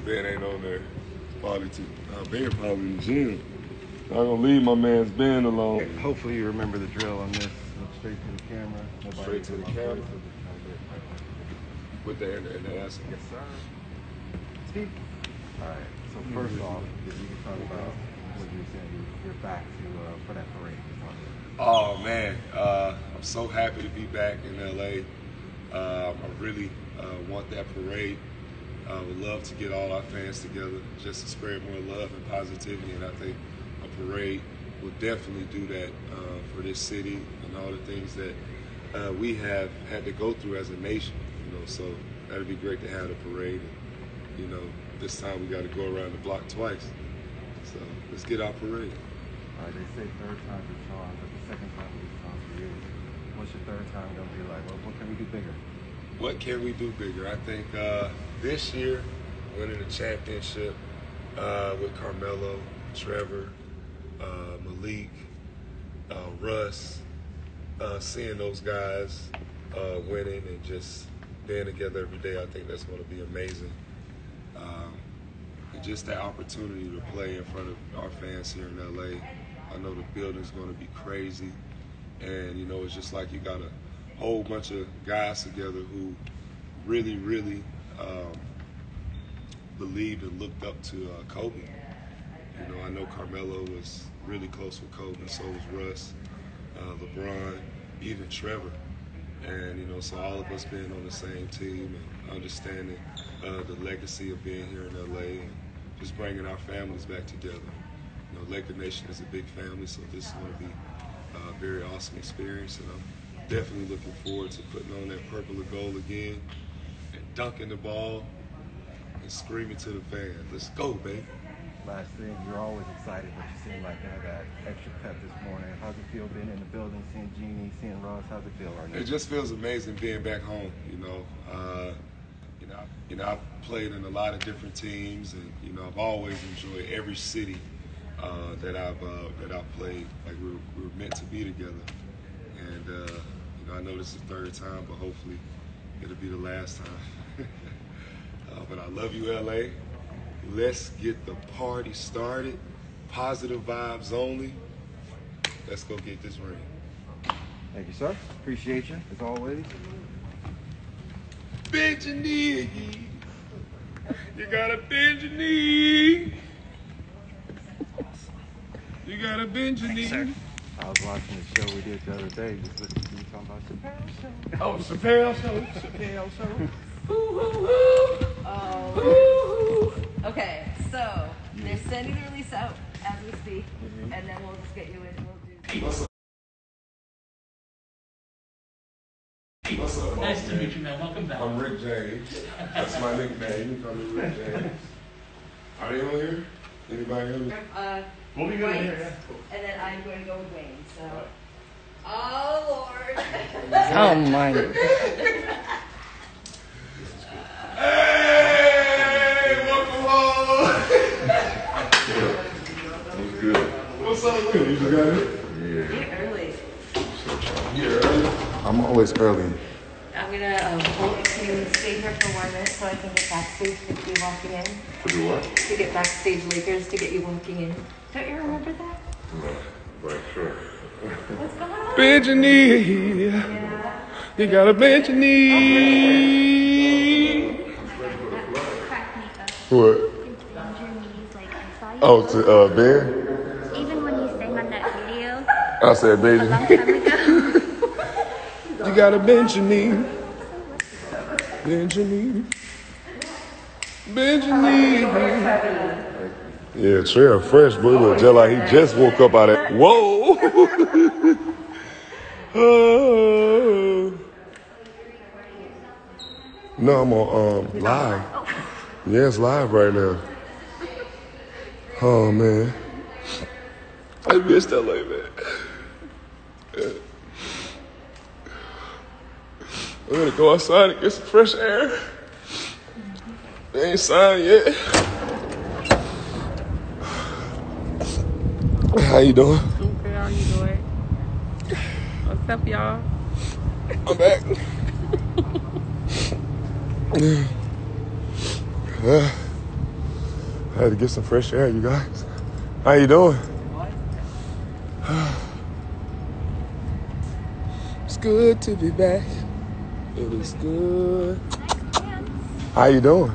Ben ain't on there. Ben probably in the gym. I'm gonna leave my man's Ben alone. Hopefully you remember the drill on this. Look straight to the camera. Straight to the camera. With the answer. Yes, sir. Speak. All right. So first off, if you could talk about what you were saying, you're back to for that parade. Oh man, I'm so happy to be back in LA. I really want that parade. I would love to get all our fans together just to spread more love and positivity, and I think a parade will definitely do that for this city and all the things that we have had to go through as a nation. So that'd be great to have the parade. And, this time we got to go around the block twice. So let's get our parade. All right, they say third time's a charm, but the second time will be charm for you. What's your third time gonna be like? What can we do bigger? What can we do bigger? I think this year, winning the championship with Carmelo, Trevor, Malik, Russ, seeing those guys winning and just being together every day, I think that's going to be amazing. And just that opportunity to play in front of our fans here in LA. I know the building's going to be crazy. And, it's just like you got a whole bunch of guys together who really, really believed and looked up to Kobe. I know Carmelo was really close with Kobe, so was Russ, LeBron, even Trevor. And, so all of us being on the same team and understanding the legacy of being here in LA and just bringing our families back together. Laker Nation is a big family, so this is going to be a very awesome experience. And I'm definitely looking forward to putting on that purple and gold again and dunking the ball and screaming to the fans. Let's go, baby. Last thing, you're always excited, but you seem like you had that extra pep this morning. How's it feel being in the building, seeing Jeannie, seeing Ross? How's it feel right now? It just feels amazing being back home. I've played in a lot of different teams, and I've always enjoyed every city that I've played. Like we were meant to be together, and I know this is the third time, but hopefully it'll be the last time. But I love you, LA. Let's get the party started. Positive vibes only. Let's go get this ring. Thank you, sir. Appreciate you, as always. Bend your knee. You gotta bend your knee. You gotta bend your knee. I was watching the show we did the other day. Just listening to you talking about Chappelle Show. Oh, Chappelle Show. Chappelle Show. Oh. Okay, so they're sending the release out as we speak, and then we'll just get you in and we'll do. What's up, Nice to meet you, man. Welcome back. I'm Rick James. That's my nickname. You can call me Rick James. Are they on here? Anybody on here? We'll be good here, yeah. And then I'm going to go with Wayne. So, oh Lord. Oh my. Hey, welcome home. What's good? What's up, Rick? You got it? You're early. You're early. I'm always early. I'm going to hold you to stay here for 1 minute so I can get backstage to get you walking in. To do what? To get backstage Lakers to get you walking in. Don't you remember that? No, but sure. What's going on? Bend your knee. Yeah. You gotta bend your knee. What? Oh, to Ben? Even when you sang on that video I said, a baby. long time ago. You gotta bend your knee. Bend your knee. Bend your knee. Yeah, Trey fresh, boy. Look just like he just woke up out of that. Whoa. Oh. No, I'm on live. Yeah, it's live right now. Oh man. I missed that like that. I'm gonna go outside and get some fresh air. They ain't signed yet. How you doing? Okay, how you doing? What's up, y'all? I'm back. Had to get some fresh air, you guys. How you doing? It's good to be back. It is good. How you doing?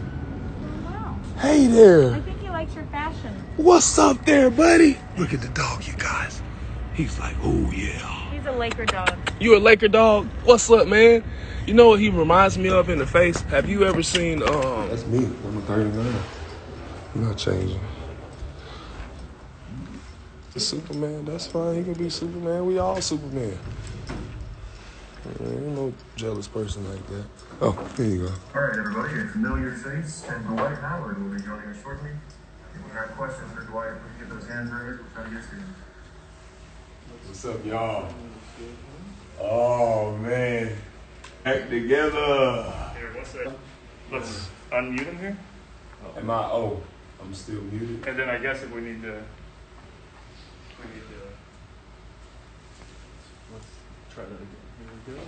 Wow. Hey there. I think he likes your fashion. What's up there, buddy? Look at the dog, you guys. He's like, oh yeah. He's a Laker dog. You a Laker dog? What's up, man? You know what he reminds me of in the face? Have you ever seen, That's me. I'm a 39. You're not changing. The Superman, that's fine. He can be Superman. We all Superman. Ain't no jealous person like that. Oh, here you go. All right, everybody, a familiar face, Center Dwight Howard will be joining us shortly. If you have questions for Dwight, please get those hands raised. We'll try to get to them. What's up, y'all? Oh, man. Back together. Here, what's that? Let's unmute him here. Am I? Oh, I'm still muted. And then I guess if we need to. Let's try that again. Here we go.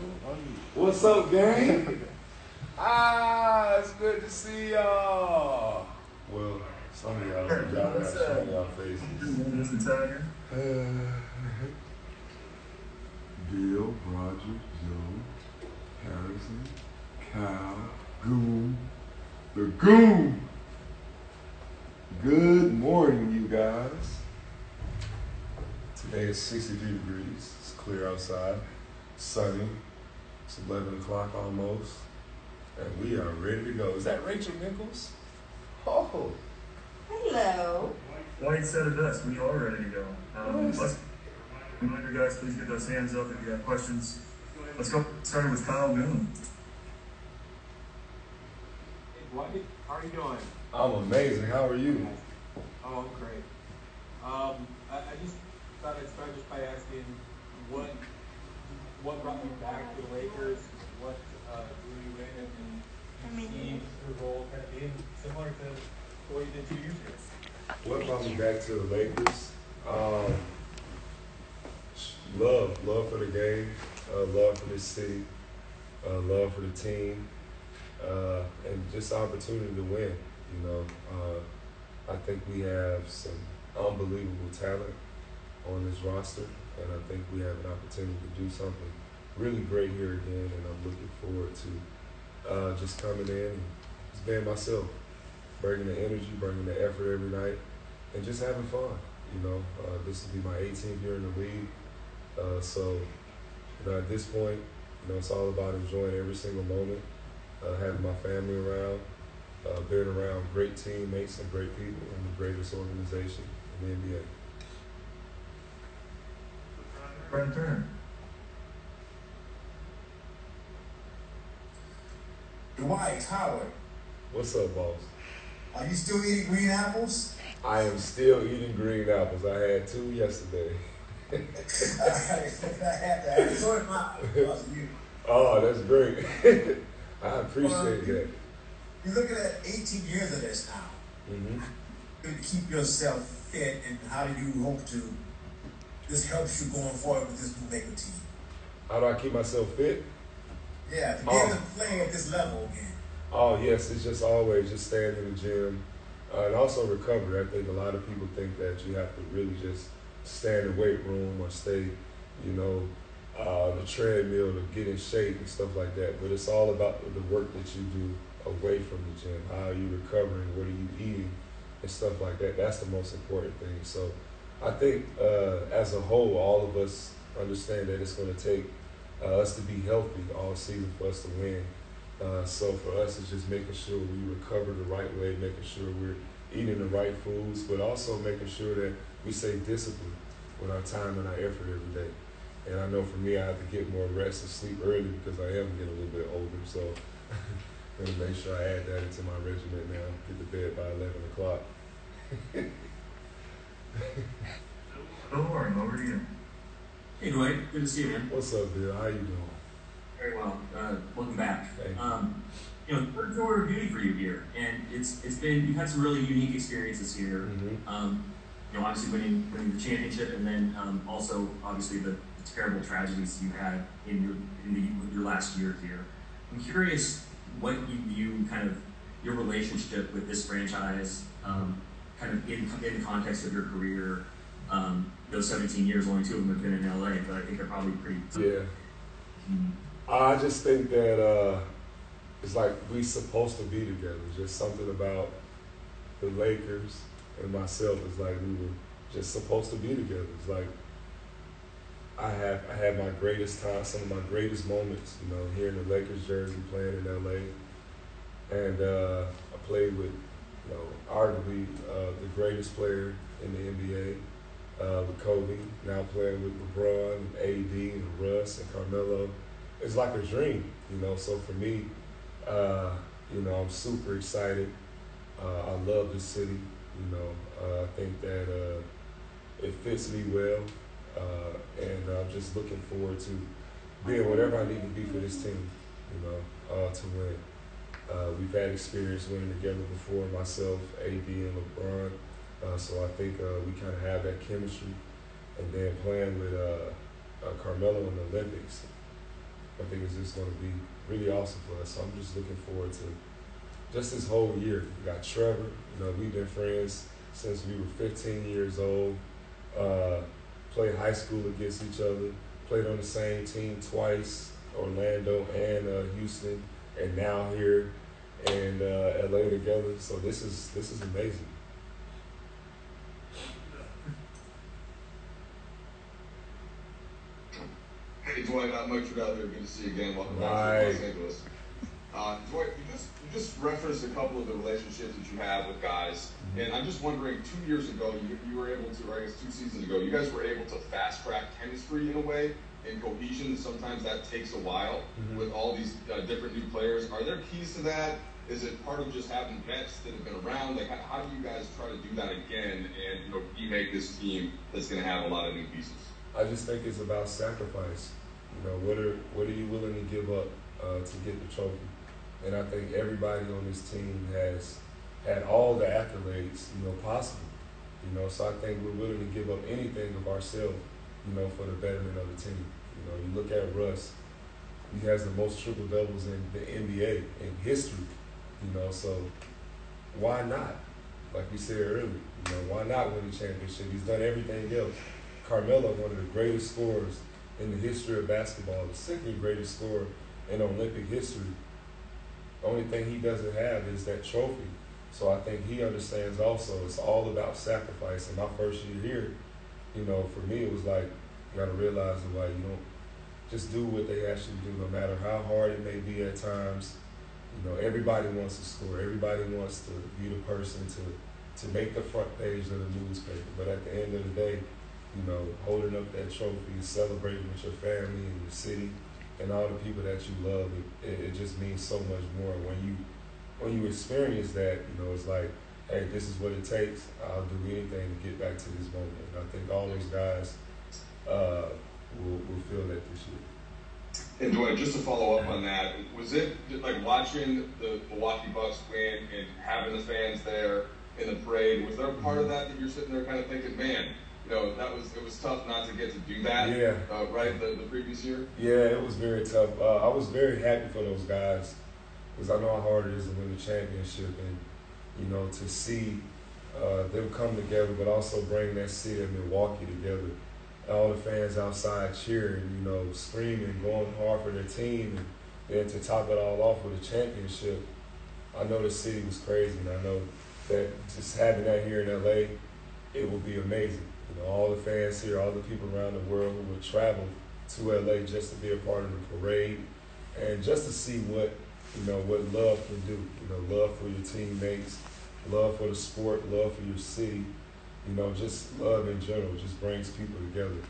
What's up, gang? It's good to see y'all. Well, some of y'all got some of y'all faces. This Italian. Bill, Roger, Joe, Harrison, Kyle, Goon, the Goon. Good morning, you guys. Today is 63 degrees. It's clear outside, sunny. It's 11 o'clock almost, and we are ready to go. Is that Rachel Nichols? Oh, Hello. Dwight said it best. We are ready to go. Let's reminder, guys, please get those hands up if you have questions. Let's go. Starting with Kyle Goon. Hey, Dwight, how are you doing? I'm amazing. How are you? Oh, I'm great. I just thought I'd start just by asking what brought you back to the Lakers? What drew you in, and you see your role kind of being similar to what you did 2 years ago? What brought me back to the Lakers? Love for the game, love for this city, love for the team, and just opportunity to win. You know, I think we have some unbelievable talent on this roster, and I think we have an opportunity to do something really great here again, and I'm looking forward to just coming in and just being myself, bringing the energy, bringing the effort every night, and just having fun. You know, this will be my 18th year in the league, so you know, at this point, you know, it's all about enjoying every single moment, having my family around, being around great teammates and great people and the greatest organization in the NBA. Brent Turner. Dwight Howard. What's up, boss? Are you still eating green apples? I am still eating green apples. I had 2 yesterday. I had to sort them out because of you. Oh, that's great. I appreciate that. You're looking at 18 years of this now. Mm-hmm. To keep yourself fit, and how do you hope to, this helps you going forward with this new Laker team? How do I keep myself fit? Yeah, to be able to play at this level again. Oh, yes, it's just always just staying in the gym. And also recovery. I think a lot of people think that you have to really just stay in the weight room or stay, you know, the treadmill to get in shape and stuff like that. But it's all about the work that you do away from the gym. How are you recovering? What are you eating? And stuff like that. That's the most important thing. So I think as a whole, all of us understand that it's going to take us to be healthy all season for us to win. So for us, it's just making sure we recover the right way, making sure we're eating the right foods, but also making sure that we stay disciplined with our time and our effort every day. And I know for me, I have to get more rest and sleep early because I am getting a little bit older. So I'm going to make sure I add that into my regimen now, get to bed by 11 o'clock. Bill Warren, over to you. Hey Dwight, good to see you, man. What's up, Bill? How you doing? Very well. Welcome back. Thank you. You know, third order of duty for you here, and it's been, you've had some really unique experiences here. Mm-hmm. You know, obviously winning the championship, and then also obviously the terrible tragedies you had in your last year here. I'm curious what you view kind of your relationship with this franchise, kind of in the context of your career, those 17 years, only 2 of them have been in LA, but I think they're probably pretty. Yeah. I just think that it's like we supposed to be together. Just something about the Lakers and myself is like we were just supposed to be together. It's like I had my greatest time, some of my greatest moments, you know, here in the Lakers jersey, playing in LA, and I played with, you know, arguably the greatest player in the NBA, with Kobe. Now playing with LeBron and AD and Russ and Carmelo. It's like a dream, you know. So for me, you know, I'm super excited. I love the city, you know. I think that it fits me well, and I'm just looking forward to being whatever I need to be for this team, you know, to win. We've had experience winning together before, myself, AD, and LeBron. So I think we kind of have that chemistry. And then playing with Carmelo in the Olympics, I think it's just going to be really awesome for us. So I'm just looking forward to just this whole year. We got Trevor. You know, we've been friends since we were 15 years old. Played high school against each other. Played on the same team twice, Orlando and Houston, and now here in LA together. So this is amazing. Hey Dwight, Mike Trudell here. Good to see you again. Welcome back to Los Angeles. Dwight, you just referenced a couple of the relationships that you have with guys, and I'm just wondering, 2 years ago, you were able to, or I guess 2 seasons ago, you guys were able to fast track chemistry in a way and cohesion. Sometimes that takes a while with all these different new players. Are there keys to that? Is it part of just having vets that have been around? Like, how do you guys try to do that again and, you know, remake this team that's going to have a lot of new pieces? I just think it's about sacrifice. You know, what are you willing to give up to get the trophy? And I think everybody on this team has had all the accolades, you know, possible. You know, so I think we're willing to give up anything of ourselves, you know, for the betterment of the team. You know, you look at Russ, he has the most triple doubles in the NBA in history. You know, so why not? Like we said earlier, you know, why not win the championship? He's done everything else. Carmelo, one of the greatest scorers in the history of basketball, the second greatest scorer in Olympic history. The only thing he doesn't have is that trophy. So I think he understands also it's all about sacrifice. In my first year here, you know, for me it was like, you gotta realize that, like, you don't just do what they ask you to do, no matter how hard it may be at times. You know, everybody wants to score. Everybody wants to be the person to make the front page of the newspaper. But at the end of the day, you know, holding up that trophy, celebrating with your family and your city and all the people that you love, it just means so much more. When you experience that, you know, it's like, hey, this is what it takes. I'll do anything to get back to this moment. And I think all those guys will feel that this year. And Dwight, just to follow up on that, was it like watching the Milwaukee Bucks win and having the fans there in the parade? Was there a part of that you're sitting there kind of thinking, man, you know, it was tough not to get to do that? Yeah. Right, the previous year. Yeah, it was very tough. I was very happy for those guys because I know how hard it is to win the championship, and you know, to see them come together, but also bring that city of Milwaukee together. All the fans outside cheering, you know, screaming, going hard for their team, and then to top it all off with a championship. I know the city was crazy, and I know that just having that here in LA, it will be amazing. You know, all the fans here, all the people around the world who would travel to LA just to be a part of the parade, and just to see what, you know, what love can do. You know, love for your teammates, love for the sport, love for your city. You know, just love in general just brings people together.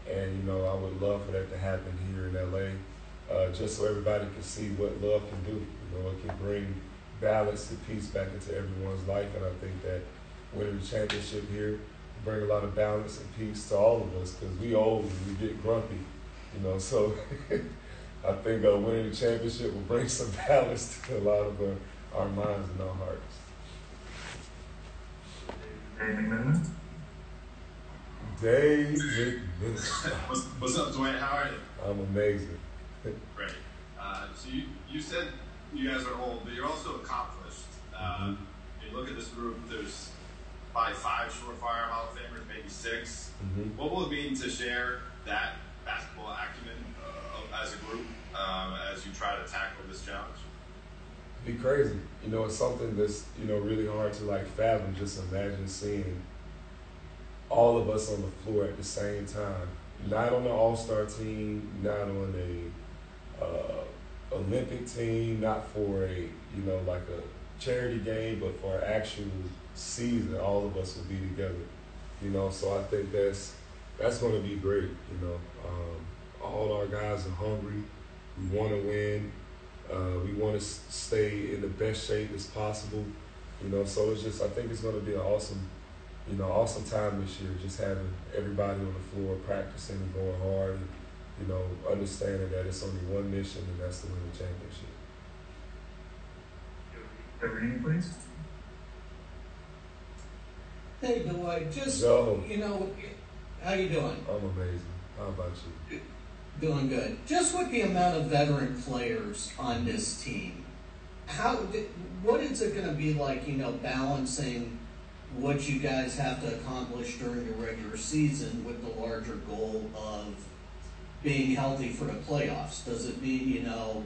And, you know, I would love for that to happen here in LA, just so everybody can see what love can do. You know, it can bring balance and peace back into everyone's life. And I think that winning the championship here bring a lot of balance and peace to all of us, because we old and we get grumpy, you know. So I think winning the championship will bring some balance to a lot of our minds and our hearts. Dave McMillan. What's up, Dwight? How are you? I'm amazing. Great. So you said you guys are old, but you're also accomplished. You look at this group, there's probably 5 surefire Hall of Famers, maybe 6. What will it mean to share that basketball acumen as a group as you try to tackle this challenge? Be crazy. You know, it's something that's, you know, really hard to like fathom. Just imagine seeing all of us on the floor at the same time. Not on the all-star team, not on a Olympic team, not for a, you know, like a charity game, but for an actual season, all of us will be together. You know, so I think that's going to be great. You know, all our guys are hungry. We want to win. We want to stay in the best shape as possible. You know, so it's just, I think it's going to be an awesome time this year. Just having everybody on the floor practicing and going hard, and, you know, understanding that it's only one mission, and that's to win the championship. Reading, please. Hey, Dwight, just, Joe. you know, how you doing? I'm amazing. How about you? Doing good. Just with the amount of veteran players on this team, what is it going to be like, you know, balancing what you guys have to accomplish during the regular season with the larger goal of being healthy for the playoffs? Does it mean, you know,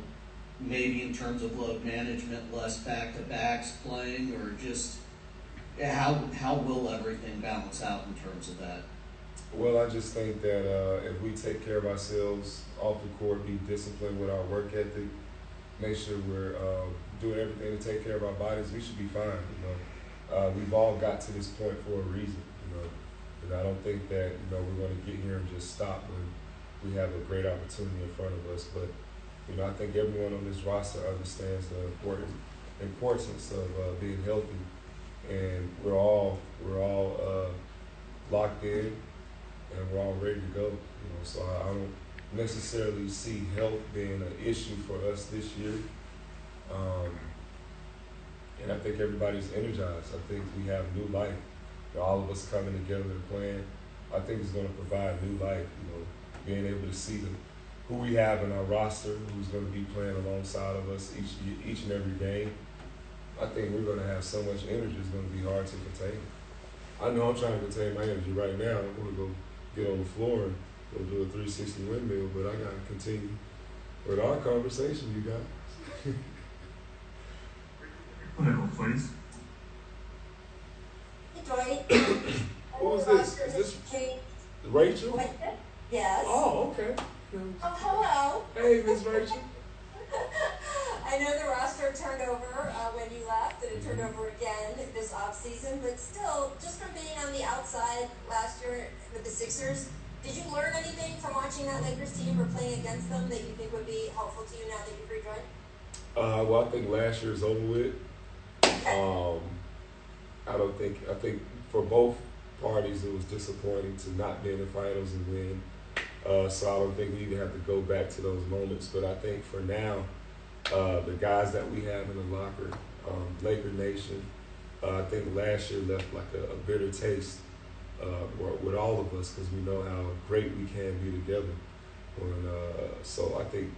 maybe in terms of load management, less back-to-backs playing, or just how will everything balance out in terms of that? Well, I just think that if we take care of ourselves off the court, be disciplined with our work ethic, make sure we're doing everything to take care of our bodies, we should be fine. You know, we've all got to this point for a reason. You know, and I don't think that, you know, we're going to get here and just stop when we have a great opportunity in front of us. But, you know, I think everyone on this roster understands the importance of being healthy, and we're all locked in. And we're all ready to go, you know. So I don't necessarily see health being an issue for us this year. And I think everybody's energized. I think we have new life. You know, all of us coming together and playing, I think it's going to provide new life. You know, being able to see who we have in our roster, who's going to be playing alongside of us each and every game. I think we're going to have so much energy, it's going to be hard to contain. I know I'm trying to contain my energy right now. I want to go get on the floor and go do a 360 windmill, but I got to continue with our conversation, you guys. Clinical, please. Hey, Dwight. Who is this? Is this Rachel? Yes. Oh, okay. Oh, hello. Hey, Miss Rachel. I know the roster turned over when you left, and it turned over again this offseason, but still, just from being on the outside last year with the Sixers, did you learn anything from watching that Lakers team or playing against them that you think would be helpful to you now that you've rejoined? Well, I think last year's over with. I think for both parties it was disappointing to not be in the finals and win. So I don't think we even have to go back to those moments. But I think for now, the guys that we have in the locker, Laker Nation, I think last year left like a bitter taste with all of us, because we know how great we can be together. So I think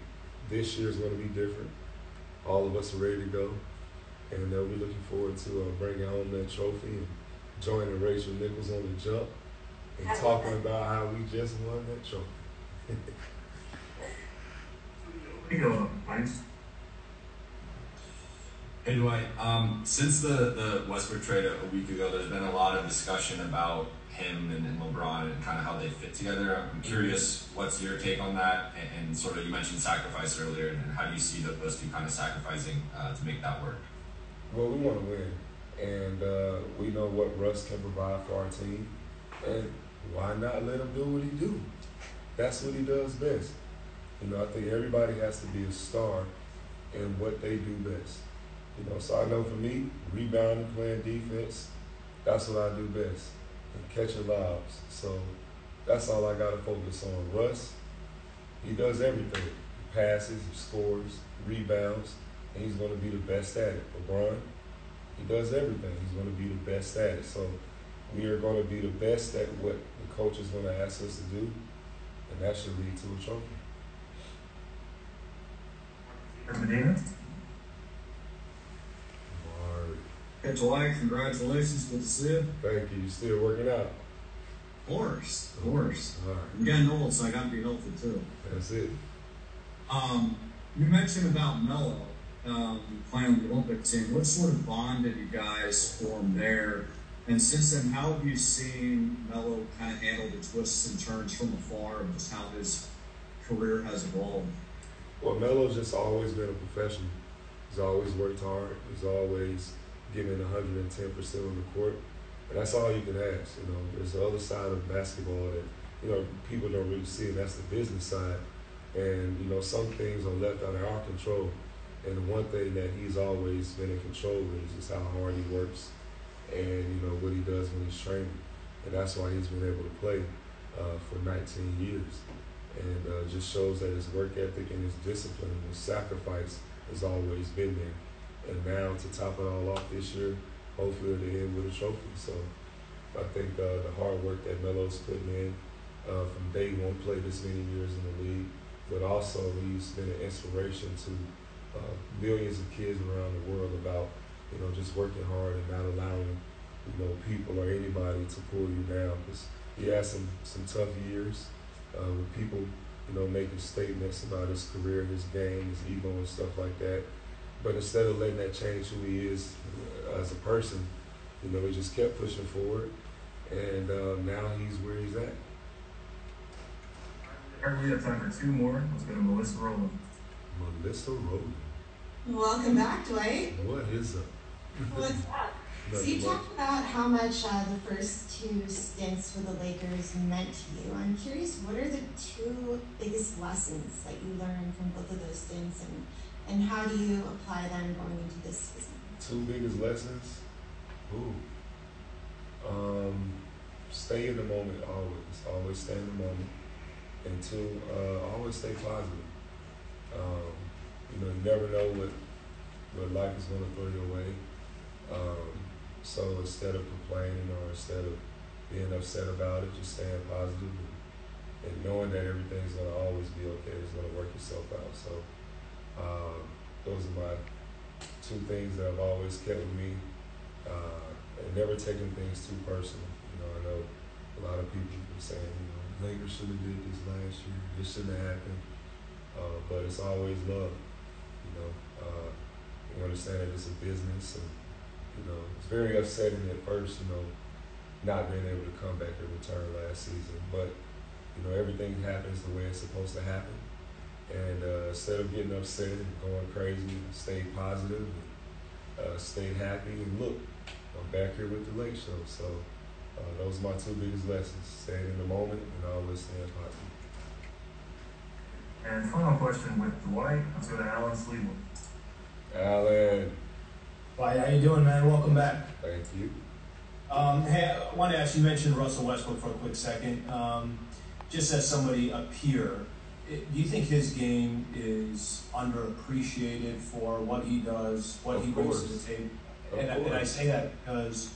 this year's going to be different. All of us are ready to go, and we're looking forward to bringing home that trophy and joining Rachel Nichols on the jump and talking about how we just won that trophy. Hey Dwight, since the Westbrook trade a week ago, there's been a lot of discussion about him and LeBron and kind of how they fit together. I'm curious, what's your take on that? And sort of, you mentioned sacrifice earlier, and how do you see those two kind of sacrificing to make that work? Well, we want to win, and we know what Russ can provide for our team, and why not let him do what he do? That's what he does best. You know, I think everybody has to be a star in what they do best. You know, so I know for me, rebounding, playing defense, that's what I do best, and catching lobs. So that's all I got to focus on. Russ, he does everything. He passes, he scores, rebounds, and he's going to be the best at it. LeBron, he does everything. He's going to be the best at it. So we are going to be the best at what the coach is going to ask us to do, and that should lead to a trophy. Medina? Hey, Dwight, congratulations. Good to see you. Thank you. You still working out? Of course, of course. All right. I'm getting old, so I got to be healthy too. That's it. You mentioned about Melo playing on the Olympic team. What sort of bond did you guys form there? And since then, how have you seen Melo kind of handle the twists and turns from afar and just how his career has evolved? Well, Melo's just always been a professional. He's always worked hard. He's always given 110% on the court. And that's all you can ask. You know, there's the other side of basketball that, you know, people don't really see, and that's the business side. And, you know, some things are left out of our control. And the one thing that he's always been in control of is just how hard he works and, you know, what he does when he's training. And that's why he's been able to play for 19 years. And just shows that his work ethic and his discipline and his sacrifice has always been there. And now to top it all off this year, hopefully they end with a trophy. So I think the hard work that Melo's putting in from day one, played this many years in the league, but also he's been an inspiration to millions of kids around the world about, you know, just working hard and not allowing, you know, people or anybody to pull you down. Because he had some tough years with people, you know, making statements about his career, his game, his ego and stuff like that. But instead of letting that change who he is as a person, you know, he just kept pushing forward, and now he's where he's at. All right, we have time for two more. Let's go to Melissa Rowland. Melissa Rowland. Welcome back, Dwight. What is up? What's up? So you talked about how much the first two stints for the Lakers meant to you. I'm curious, what are the two biggest lessons that you learned from both of those stints, and how do you apply them going into this season? Two biggest lessons? Stay in the moment always. Always stay in the moment. And two, always stay positive. You know, you never know what life is going to throw your way. So instead of complaining or instead of being upset about it, just staying positive and knowing that everything's going to always be okay. It's going to work itself out. So those are my two things that have always kept with me. And never taking things too personal. You know, I know a lot of people are saying, you know, Lakers should have did this last year. This shouldn't have happened. But it's always love. You know, you understand that it's a business, and you know, it's very upsetting at first, you know, not being able to come back and return last season. But, you know, everything happens the way it's supposed to happen. And instead of getting upset and going crazy, stay positive and stay happy. And look, I'm back here with the Lake Show. So those are my two biggest lessons. Staying in the moment and always staying positive. And final question with Dwight. Let's go to Alan Sleeman. Alan. Dwight, how you doing, man? Welcome back. Thank you. Hey, I want to ask, you mentioned Russell Westbrook for a quick second. Just as somebody, a peer, do you think his game is underappreciated for what he does, what he brings to the table? And I say that because,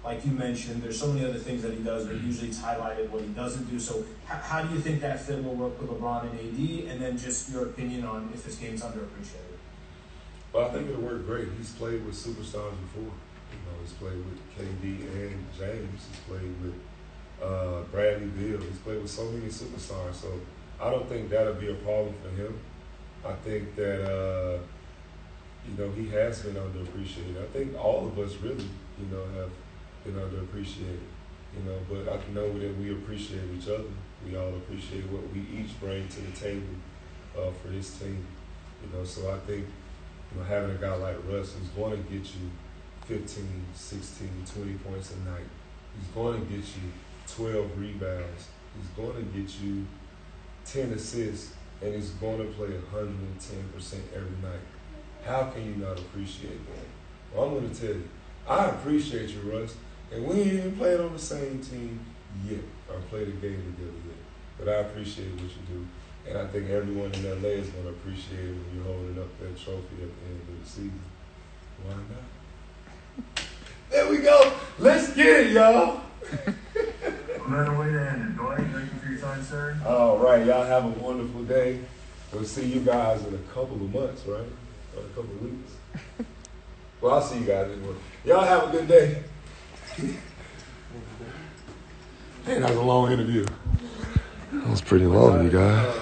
like you mentioned, there's so many other things that he does, but usually it's highlighted what he doesn't do. So how do you think that fit will work with LeBron and AD? And then just your opinion on if his game's underappreciated. Well, I think it'll work great. He's played with superstars before. You know, he's played with KD and James. He's played with Bradley Beal. He's played with so many superstars. So I don't think that'll be a problem for him. I think that, you know, he has been underappreciated. I think all of us really, you know, have been underappreciated. You know, but I know that we appreciate each other. We all appreciate what we each bring to the table for this team. You know, so I think, you know, having a guy like Russ who's going to get you 15, 16, 20 points a night. He's going to get you 12 rebounds. He's going to get you 10 assists, and he's going to play 110% every night. How can you not appreciate that? Well, I'm going to tell you, I appreciate you, Russ, and we ain't even played on the same team yet or played a game together yet. But I appreciate what you do. And I think everyone in LA is going to appreciate it when you're holding up that trophy at the end of the season. Why not? There we go. Let's get it, y'all. Another way to end it. Dwight, thank you for your time, sir. All right. Y'all have a wonderful day. We'll see you guys in a couple of months, right? Or a couple of weeks. Well, I'll see you guys anyway. Y'all have a good day. Man, that was a long interview. That was pretty long, you guys.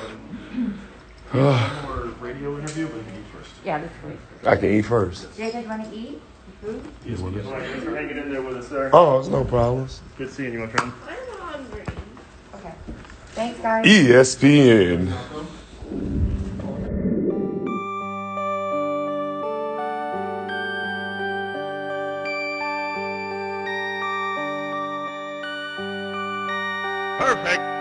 More radio interview, but you can eat first. Yeah, this week. I can eat first. Jacob, want to eat food? Yes, thanks for hanging in there with us, sir. Oh, it's no problems. Good seeing you, my friend. I'm hungry. Okay. Thanks, guys. ESPN. Perfect.